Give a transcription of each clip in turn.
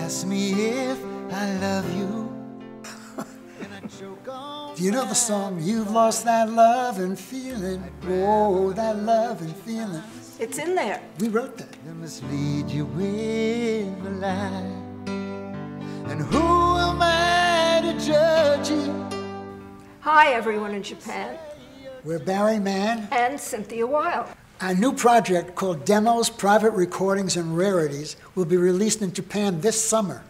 ask me if I love you. Do you know the song, You've Lost That Love and Feeling? Oh, that love and feeling. It's in there. We wrote that. I must lead you with a lie. And who am I to judge you? Hi, everyone in Japan. We're Barry Mann and Cynthia Weil. Our new project called Demos, Private Recordings, and Rarities will be released in Japan this summer.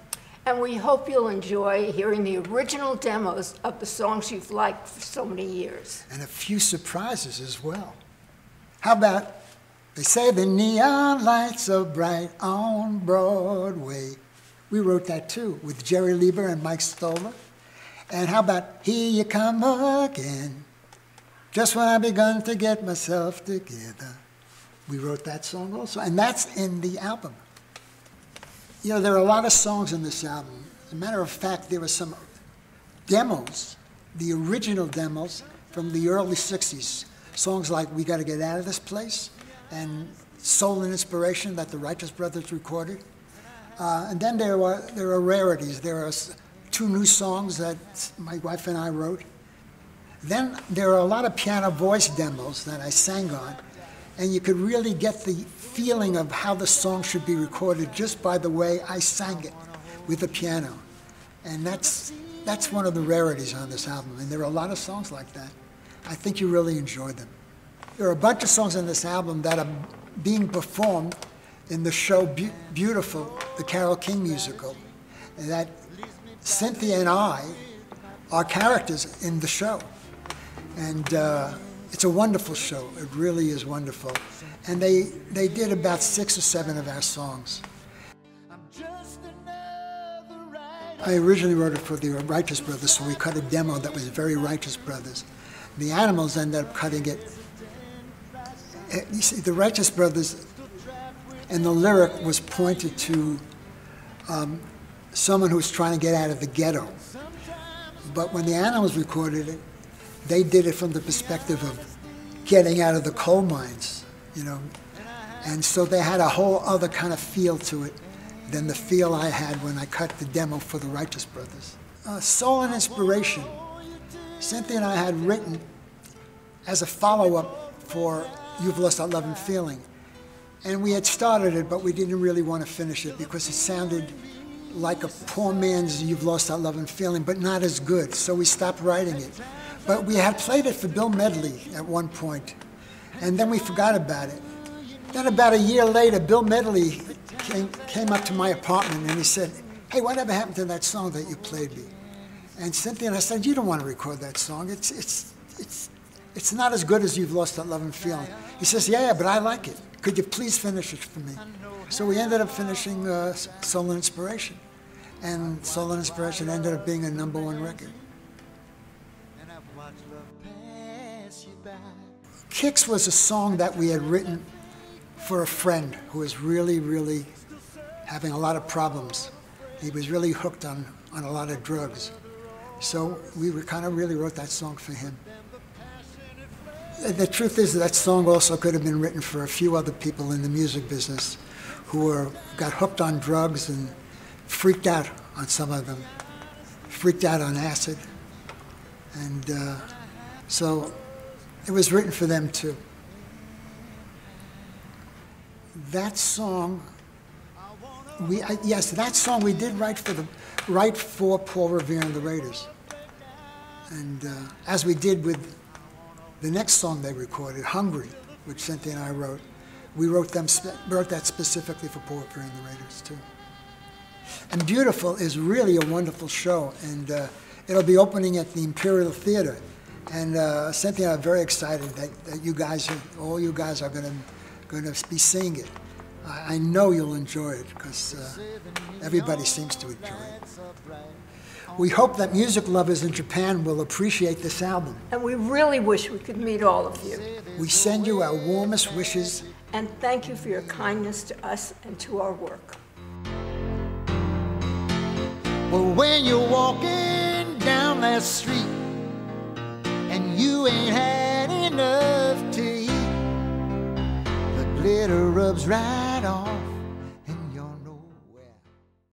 And we hope you'll enjoy hearing the original demos of the songs you've liked for so many years. And a few surprises as well. How about, they say the neon lights are bright on Broadway. We wrote that too, with Jerry Lieber and Mike Stoller. And how about, here you come again, just when I begun to get myself together. We wrote that song also, and that's in the album. You know, there are a lot of songs in this album. As a matter of fact, there were some demos, the original demos from the early 60s. Songs like We Gotta Get Out of This Place and Soul and Inspiration that the Righteous Brothers recorded. And then there are rarities. There are 2 new songs that my wife and I wrote. Then there are a lot of piano voice demos that I sang on, and you could really get the feeling of how the song should be recorded just by the way I sang it with the piano. And that's one of the rarities on this album, and there are a lot of songs like that. I think you really enjoyed them. There are a bunch of songs on this album that are being performed in the show Beautiful, the Carole King musical, and that Cynthia and I are characters in the show. And it's a wonderful show. It really is wonderful. And they did about 6 or 7 of our songs. I originally wrote it for the Righteous Brothers, so we cut a demo that was very Righteous Brothers. The Animals ended up cutting it. You see, the Righteous Brothers, and the lyric was pointed to someone who was trying to get out of the ghetto. But when the Animals recorded it, they did it from the perspective of getting out of the coal mines, you know. And so they had a whole other kind of feel to it than the feel I had when I cut the demo for the Righteous Brothers. Soul and Inspiration, Cynthia and I had written as a follow-up for You've Lost That Love and Feeling. And we had started it, but we didn't really want to finish it because it sounded like a poor man's You've Lost That Love and Feeling, but not as good, so we stopped writing it. But we had played it for Bill Medley at one point, and then we forgot about it. Then about a year later, Bill Medley came up to my apartment and he said, "Hey, whatever happened to that song that you played me?" And Cynthia and I said, "You don't want to record that song. It's not as good as You've Lost That Love and Feeling." He says, "Yeah, but I like it. Could you please finish it for me?" So we ended up finishing Soul and Inspiration. And Soul and Inspiration ended up being a #1 record. Kicks was a song that we had written for a friend who was really, really having a lot of problems. He was really hooked on a lot of drugs. So we kind of really wrote that song for him. The truth is that song also could have been written for a few other people in the music business who got hooked on drugs and freaked out on some of them, freaked out on acid. And so it was written for them too. That song, that song we did write for Paul Revere and the Raiders. And as we did with the next song they recorded, Hungry, which Cynthia and I wrote, we wrote that specifically for Paul Revere and the Raiders too. And Beautiful is really a wonderful show, and it'll be opening at the Imperial Theater. And Cynthia and I are very excited that all you guys are going to be seeing it. I know you'll enjoy it because everybody seems to enjoy it. We hope that music lovers in Japan will appreciate this album. And we really wish we could meet all of you. We send you our warmest wishes. And thank you for your kindness to us and to our work. Well, when you're walking down that street and you ain't had enough to eat, the glitter rubs right off